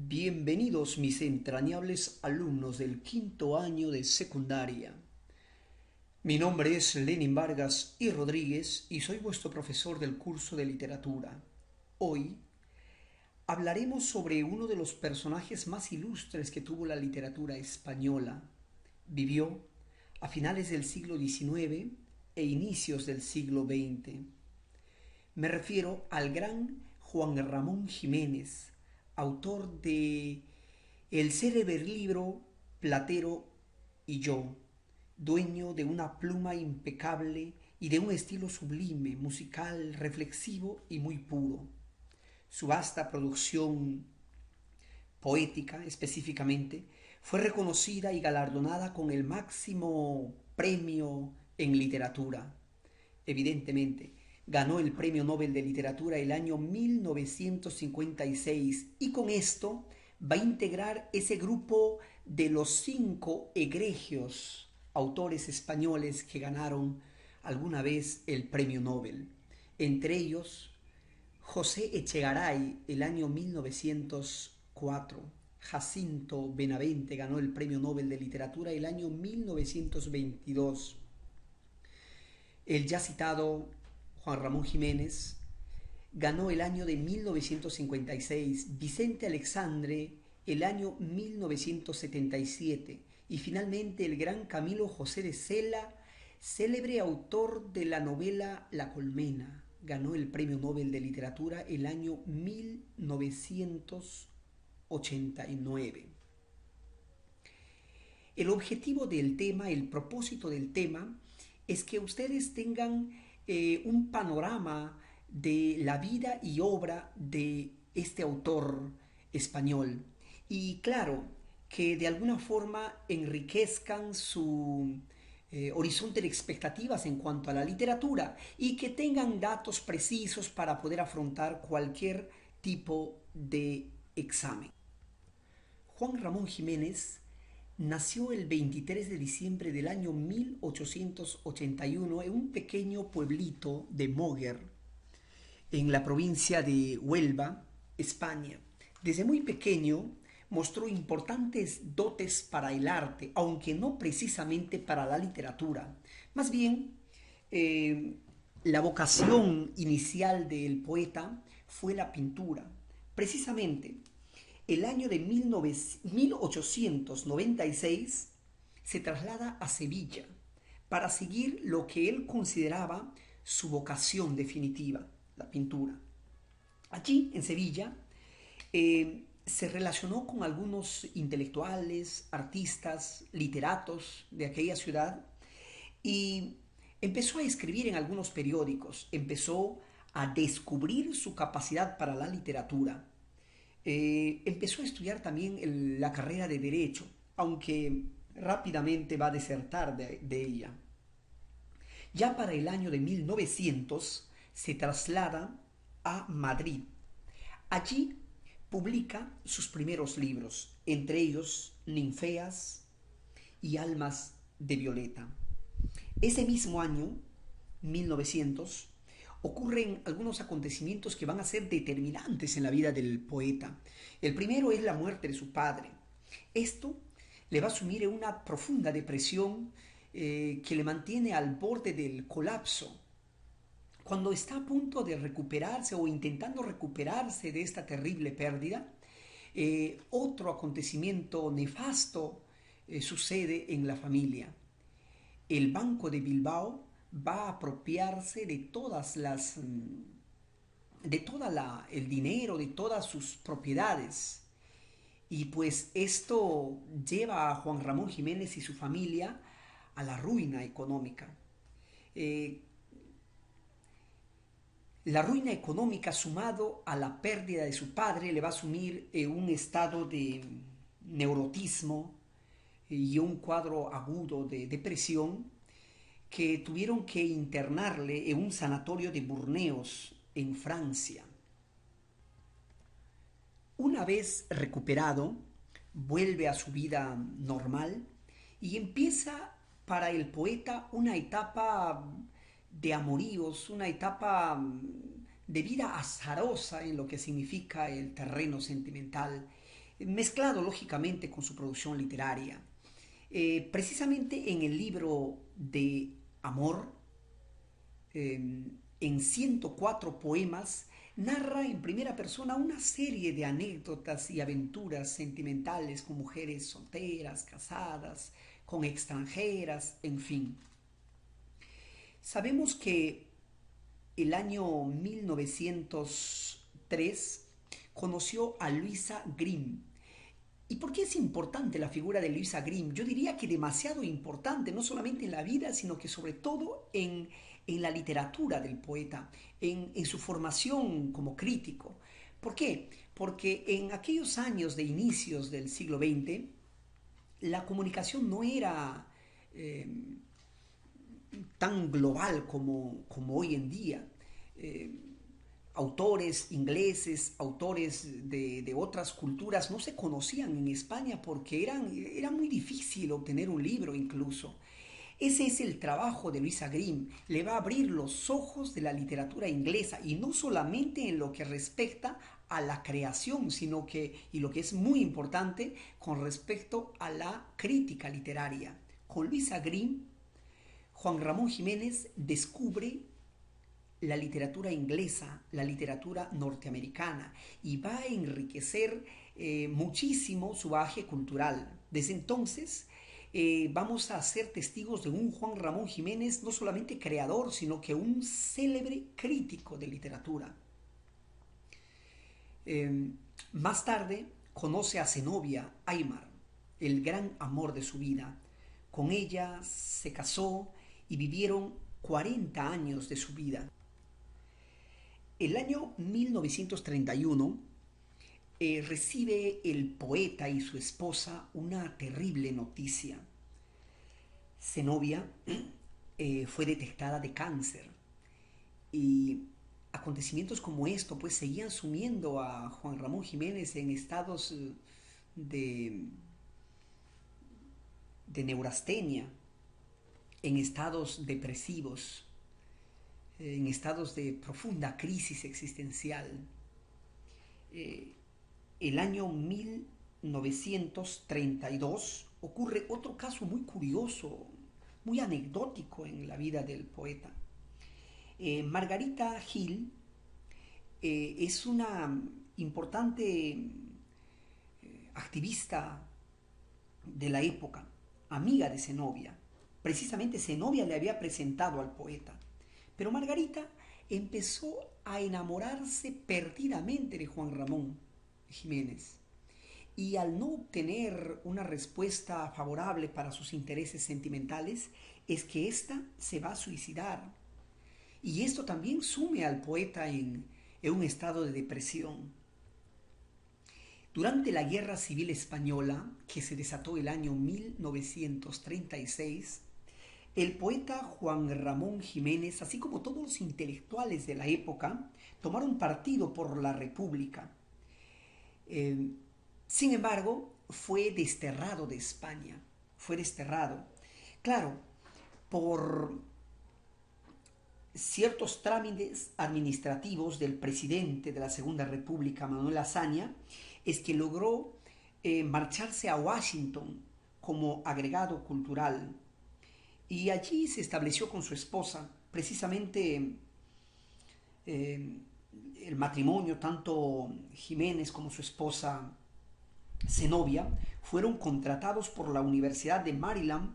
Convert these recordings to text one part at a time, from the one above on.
Bienvenidos mis entrañables alumnos del quinto año de secundaria. Mi nombre es Lenin Vargas y Rodríguez y soy vuestro profesor del curso de literatura. Hoy hablaremos sobre uno de los personajes más ilustres que tuvo la literatura española. Vivió a finales del siglo XIX e inicios del siglo XX. Me refiero al gran Juan Ramón Jiménez, autor de el célebre libro Platero y yo, dueño de una pluma impecable y de un estilo sublime, musical, reflexivo y muy puro. Su vasta producción poética, específicamente, fue reconocida y galardonada con el máximo premio en literatura. Evidentemente, ganó el Premio Nobel de Literatura el año 1956 y con esto va a integrar ese grupo de los 5 egregios autores españoles que ganaron alguna vez el Premio Nobel. Entre ellos, José Echegaray el año 1904. Jacinto Benavente ganó el Premio Nobel de Literatura el año 1922. El ya citado Juan Ramón Jiménez ganó el año de 1956, Vicente Alexandre el año 1977 y finalmente el gran Camilo José de Cela, célebre autor de la novela La Colmena, ganó el Premio Nobel de Literatura el año 1989. El objetivo del tema, el propósito del tema, es que ustedes tengan un panorama de la vida y obra de este autor español. Y claro, que de alguna forma enriquezcan su horizonte de expectativas en cuanto a la literatura y que tengan datos precisos para poder afrontar cualquier tipo de examen. Juan Ramón Jiménez nació el 23 de diciembre del año 1881 en un pequeño pueblito de Moguer, en la provincia de Huelva, España. Desde muy pequeño mostró importantes dotes para el arte, aunque no precisamente para la literatura. Más bien, eh, la vocación inicial del poeta fue la pintura. Precisamente, el año de 1896 se traslada a Sevilla para seguir lo que él consideraba su vocación definitiva, la pintura. Allí, en Sevilla, se relacionó con algunos intelectuales, artistas, literatos de aquella ciudad y empezó a escribir en algunos periódicos, empezó a descubrir su capacidad para la literatura. Empezó a estudiar también la carrera de Derecho, aunque rápidamente va a desertar de ella. Ya para el año de 1900 se traslada a Madrid. Allí publica sus primeros libros, entre ellos Ninfeas y Almas de Violeta. Ese mismo año, 1900, ocurren algunos acontecimientos que van a ser determinantes en la vida del poeta. El primero es la muerte de su padre. Esto le va a sumir en una profunda depresión que le mantiene al borde del colapso. Cuando está a punto de recuperarse o intentando recuperarse de esta terrible pérdida, otro acontecimiento nefasto sucede en la familia. El Banco de Bilbao va a apropiarse de todas las de toda el dinero, de todas sus propiedades. Y pues esto lleva a Juan Ramón Jiménez y su familia a la ruina económica. Eh, la ruina económica sumado a la pérdida de su padre le va a sumir un estado de neurotismo y un cuadro agudo de depresión que tuvieron que internarle en un sanatorio de Burneos, en Francia. Una vez recuperado, vuelve a su vida normal y empieza para el poeta una etapa de amoríos, una etapa de vida azarosa en lo que significa el terreno sentimental. mezclado lógicamente con su producción literaria. Precisamente en el libro de Amor, en 104 poemas, narra en primera persona una serie de anécdotas y aventuras sentimentales con mujeres solteras, casadas, con extranjeras, en fin. Sabemos que el año 1903 conoció a Luisa Grimm. ¿Y por qué es importante la figura de Luisa Grimm? Yo diría que demasiado importante, no solamente en la vida, sino que sobre todo en la literatura del poeta, en su formación como crítico. ¿Por qué? Porque en aquellos años de inicios del siglo XX, la comunicación no era eh, tan global como hoy en día. Eh, Autores ingleses, autores de otras culturas no se conocían en España porque era muy difícil obtener un libro incluso. Ese es el trabajo de Luisa Grimm. Le va a abrir los ojos de la literatura inglesa y no solamente en lo que respecta a la creación, sino que, y lo que es muy importante, con respecto a la crítica literaria. Con Luisa Grimm, Juan Ramón Jiménez descubre la literatura inglesa, la literatura norteamericana y va a enriquecer muchísimo su bagaje cultural. Desde entonces vamos a ser testigos de un Juan Ramón Jiménez no solamente creador, sino que un célebre crítico de literatura. Eh, Más tarde conoce a Zenobia Aymar, el gran amor de su vida. Con ella se casó y vivieron 40 años de su vida. El año 1931 recibe el poeta y su esposa una terrible noticia. Zenobia fue detectada de cáncer y acontecimientos como esto pues seguían sumiendo a Juan Ramón Jiménez en estados de, de neurastenia, en estados depresivos, en estados de profunda crisis existencial. Eh, el año 1932 ocurre otro caso muy curioso, muy anecdótico en la vida del poeta. Margarita Gil es una importante activista de la época, amiga de Zenobia. Precisamente Zenobia le había presentado al poeta. Pero Margarita empezó a enamorarse perdidamente de Juan Ramón Jiménez. Y al no obtener una respuesta favorable para sus intereses sentimentales, es que ésta se va a suicidar. Y esto también sume al poeta en un estado de depresión. Durante la Guerra Civil Española, que se desató el año 1936, el poeta Juan Ramón Jiménez, así como todos los intelectuales de la época, tomaron partido por la República. Sin embargo, fue desterrado de España. Fue desterrado. Claro, por ciertos trámites administrativos del presidente de la Segunda República, Manuel Azaña, es que logró marcharse a Washington como agregado cultural. Y allí se estableció con su esposa. Precisamente el matrimonio, tanto Jiménez como su esposa Zenobia, fueron contratados por la Universidad de Maryland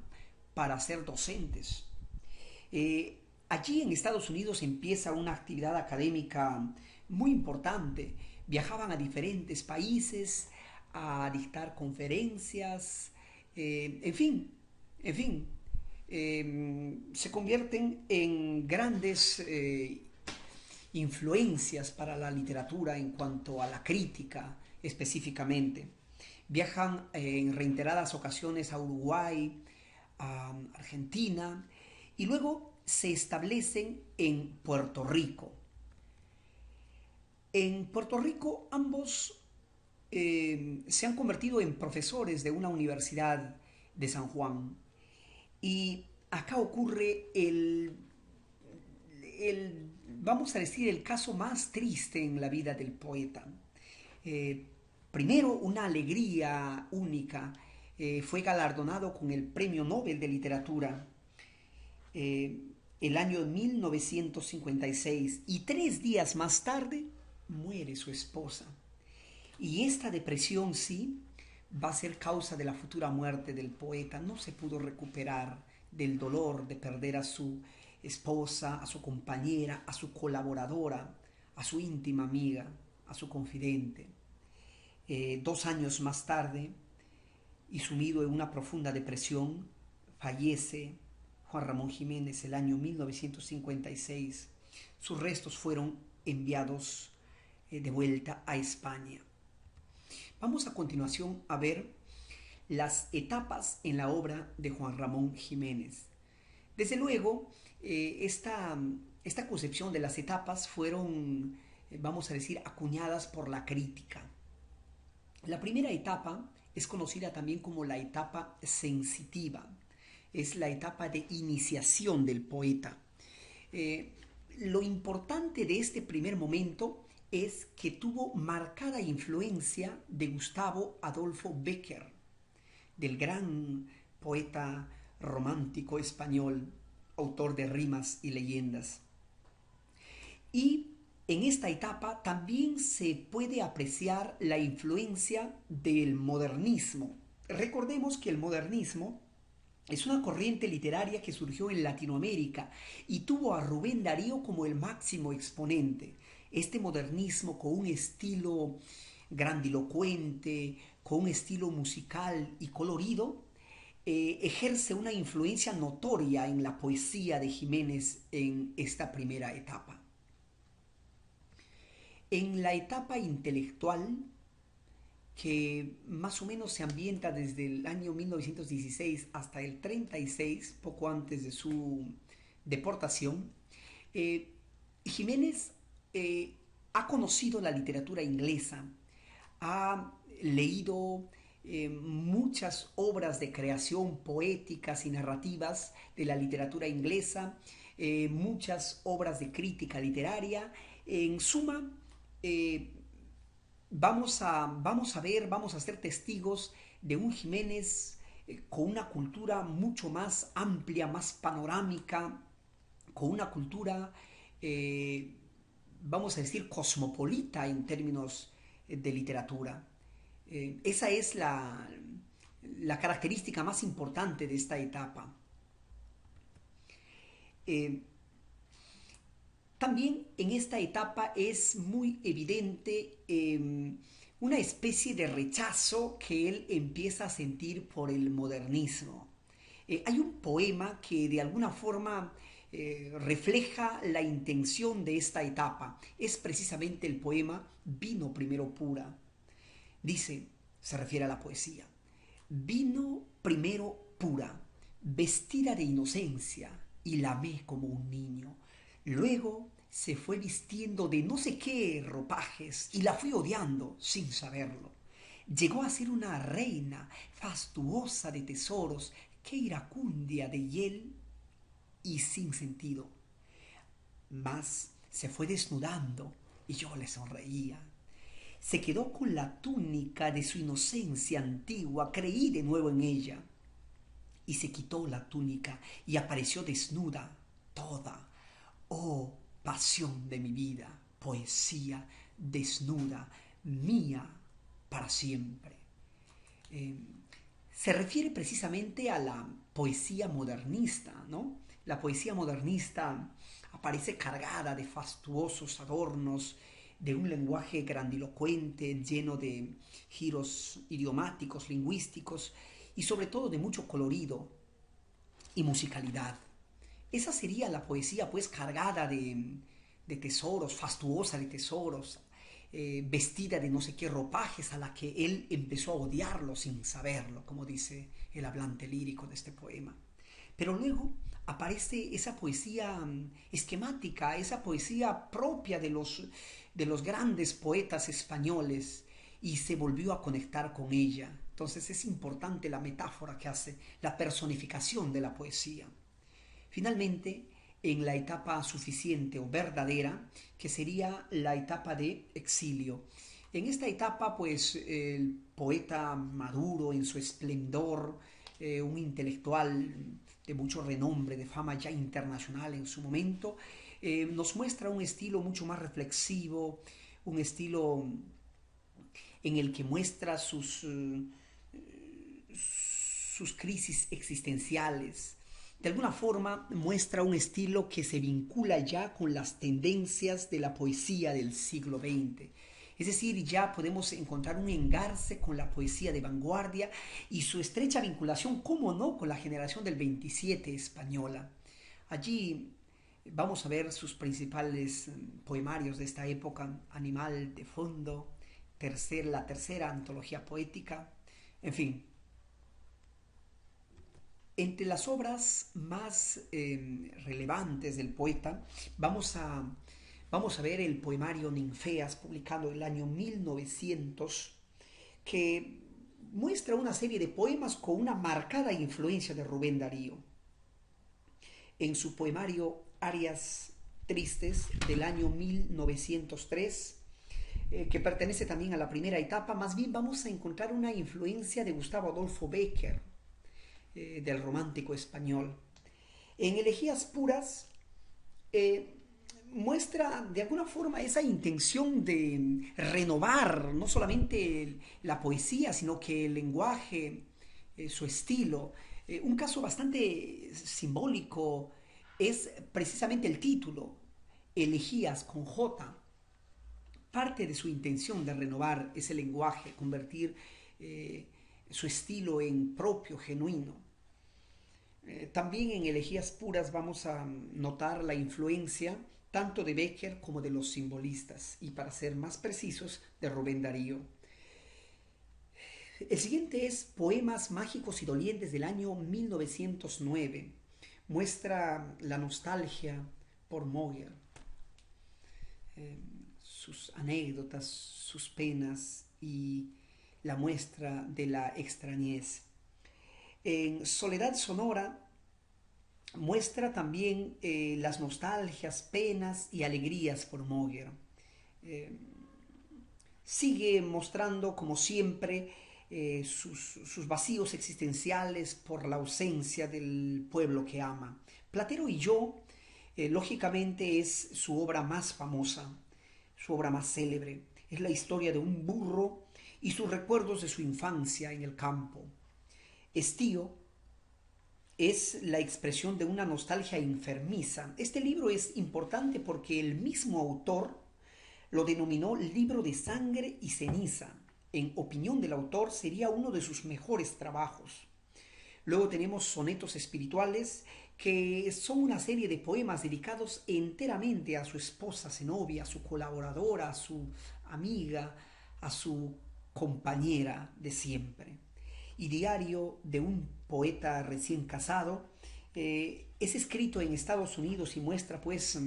para ser docentes. Allí en Estados Unidos empieza una actividad académica muy importante. Viajaban a diferentes países a dictar conferencias, en fin, se convierten en grandes influencias para la literatura en cuanto a la crítica específicamente. Viajan en reiteradas ocasiones a Uruguay, a Argentina y luego se establecen en Puerto Rico. En Puerto Rico ambos se han convertido en profesores de una universidad de San Juan. Y acá ocurre vamos a decir, el caso más triste en la vida del poeta. Primero, una alegría única. Fue galardonado con el Premio Nobel de Literatura eh, el año 1956 y 3 días más tarde muere su esposa. Y esta depresión sí va a ser causa de la futura muerte del poeta. No se pudo recuperar del dolor de perder a su esposa, a su compañera, a su colaboradora, a su íntima amiga, a su confidente. 2 años más tarde, y sumido en una profunda depresión, fallece Juan Ramón Jiménez el año 1956. Sus restos fueron enviados de vuelta a España. Vamos a continuación a ver las etapas en la obra de Juan Ramón Jiménez. Desde luego, esta concepción de las etapas fueron, vamos a decir, acuñadas por la crítica. La primera etapa es conocida también como la etapa sensitiva. Es la etapa de iniciación del poeta. Lo importante de este primer momento es que tuvo marcada influencia de Gustavo Adolfo Bécquer, del gran poeta romántico español, autor de rimas y leyendas. Y en esta etapa también se puede apreciar la influencia del modernismo. Recordemos que el modernismo es una corriente literaria que surgió en Latinoamérica y tuvo a Rubén Darío como el máximo exponente. Este modernismo con un estilo grandilocuente, con un estilo musical y colorido, ejerce una influencia notoria en la poesía de Jiménez en esta primera etapa. En la etapa intelectual, que más o menos se ambienta desde el año 1916 hasta el 36, poco antes de su deportación, Jiménez ha conocido la literatura inglesa, ha leído muchas obras de creación poéticas y narrativas de la literatura inglesa, muchas obras de crítica literaria. En suma, vamos a ser testigos de un Jiménez con una cultura mucho más amplia, más panorámica, con una cultura, vamos a decir, cosmopolita en términos de literatura. Esa es la característica más importante de esta etapa. También en esta etapa es muy evidente una especie de rechazo que él empieza a sentir por el modernismo. Hay un poema que de alguna forma refleja la intención de esta etapa. Es precisamente el poema Vino primero pura. Dice, se refiere a la poesía, vino primero pura, vestida de inocencia, y la amé como un niño. Luego se fue vistiendo de no sé qué ropajes y la fui odiando sin saberlo. Llegó a ser una reina fastuosa de tesoros, que iracundia de hiel y sin sentido. Mas se fue desnudando y yo le sonreía. Se quedó con la túnica de su inocencia antigua, creí de nuevo en ella. Y se quitó la túnica y apareció desnuda, toda. Oh, pasión de mi vida, poesía desnuda, mía para siempre. Se refiere precisamente a la poesía modernista, ¿no? La poesía modernista aparece cargada de fastuosos adornos, de un lenguaje grandilocuente, lleno de giros idiomáticos, lingüísticos y sobre todo de mucho colorido y musicalidad. Esa sería la poesía pues cargada de tesoros, fastuosa de tesoros, vestida de no sé qué ropajes, a la que él empezó a odiarlo sin saberlo, como dice el hablante lírico de este poema. Pero luego aparece esa poesía esquemática, esa poesía propia de los grandes poetas españoles, y se volvió a conectar con ella. Entonces es importante la metáfora que hace, la personificación de la poesía. Finalmente, en la etapa suficiente o verdadera, que sería la etapa de exilio. En esta etapa, pues, el poeta maduro en su esplendor, un intelectual de mucho renombre, de fama ya internacional en su momento, nos muestra un estilo mucho más reflexivo, un estilo en el que muestra sus crisis existenciales. De alguna forma muestra un estilo que se vincula ya con las tendencias de la poesía del siglo XX. Es decir, ya podemos encontrar un engarce con la poesía de vanguardia y su estrecha vinculación, cómo no, con la generación del 27 española. Allí vamos a ver sus principales poemarios de esta época: Animal de fondo, la tercera antología poética, en fin. Entre las obras más relevantes del poeta vamos a ver el poemario Ninfeas, publicado en el año 1900, que muestra una serie de poemas con una marcada influencia de Rubén Darío. En su poemario Arias Tristes del año 1903, que pertenece también a la primera etapa, más bien vamos a encontrar una influencia de Gustavo Adolfo Bécquer, del romántico español. En Elegías Puras muestra de alguna forma esa intención de renovar no solamente la poesía, sino que el lenguaje, su estilo. Un caso bastante simbólico es precisamente el título, Elegías con J. Parte de su intención de renovar ese lenguaje, convertir su estilo en propio, genuino. También en Elegías Puras vamos a notar la influencia tanto de Bécquer como de los simbolistas, y para ser más precisos, de Rubén Darío. El siguiente es Poemas mágicos y dolientes del año 1909. Muestra la nostalgia por Moguer, sus anécdotas, sus penas y la muestra de la extrañez. En Soledad Sonora muestra también las nostalgias, penas y alegrías por Moguer. Sigue mostrando, como siempre, sus vacíos existenciales por la ausencia del pueblo que ama. Platero y yo, lógicamente, es su obra más famosa, su obra más célebre. Es la historia de un burro y sus recuerdos de su infancia en el campo. Estío es la expresión de una nostalgia enfermiza. Este libro es importante porque el mismo autor lo denominó libro de sangre y ceniza. En opinión del autor, sería uno de sus mejores trabajos. Luego tenemos Sonetos Espirituales, que son una serie de poemas dedicados enteramente a su esposa Zenobia, a su colaboradora, a su amiga, a su compañera de siempre. Y Diario de un poeta recién casado, es escrito en Estados Unidos y muestra pues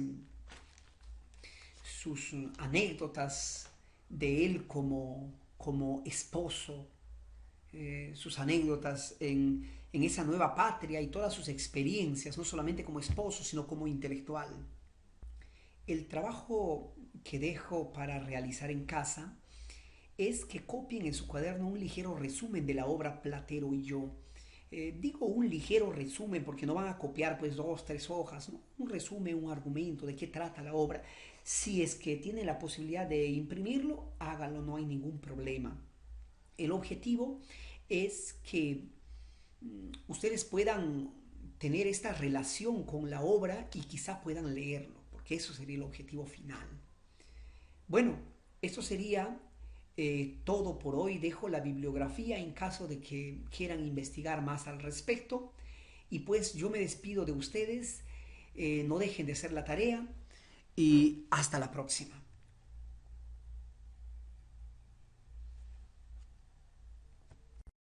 sus anécdotas de él como esposo, sus anécdotas en esa nueva patria y todas sus experiencias, no solamente como esposo, sino como intelectual. El trabajo que dejo para realizar en casa es que copien en su cuaderno un ligero resumen de la obra Platero y yo. Digo un ligero resumen porque no van a copiar pues 2, 3 hojas, ¿no? Un resumen, un argumento de qué trata la obra. Si es que tienen la posibilidad de imprimirlo, háganlo, no hay ningún problema. El objetivo es que ustedes puedan tener esta relación con la obra y quizá puedan leerlo, porque eso sería el objetivo final. Bueno, esto sería todo por hoy. Dejo la bibliografía en caso de que quieran investigar más al respecto. Y pues yo me despido de ustedes. No dejen de hacer la tarea y hasta la próxima.